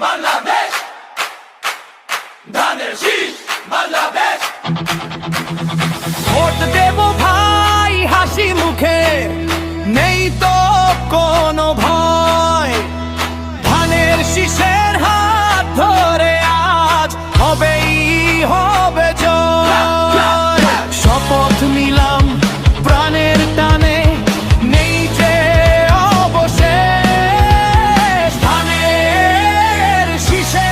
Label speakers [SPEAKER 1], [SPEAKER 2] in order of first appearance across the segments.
[SPEAKER 1] বাংলাদেশ, ধানের শীষ বাংলাদেশ।
[SPEAKER 2] ভোট দেব ভাই হাসি মুখে, নেই তো কোনো ভয়। ধানের শীষের হাত ধরে আজ হবেই হবে জয়। শপথ নিলাম প্রাণের টানে, নেই যে অবশেষ। ধানের শীষে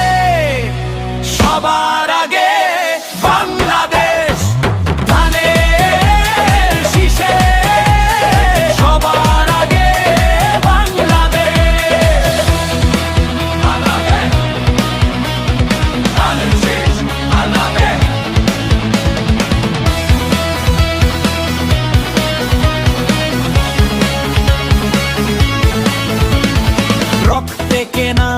[SPEAKER 2] সবার আগে বাংলাদেশ, ধানের শীষে সবার আগে বাংলাদেশ।
[SPEAKER 1] বাংলাদেশ, ধানের শীষ বাংলাদেশ।
[SPEAKER 2] রক্তে কেনা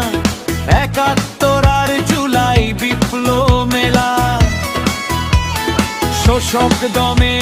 [SPEAKER 2] ৭১ আর জুলাই বিপ্লব মেলা, শোষক দমে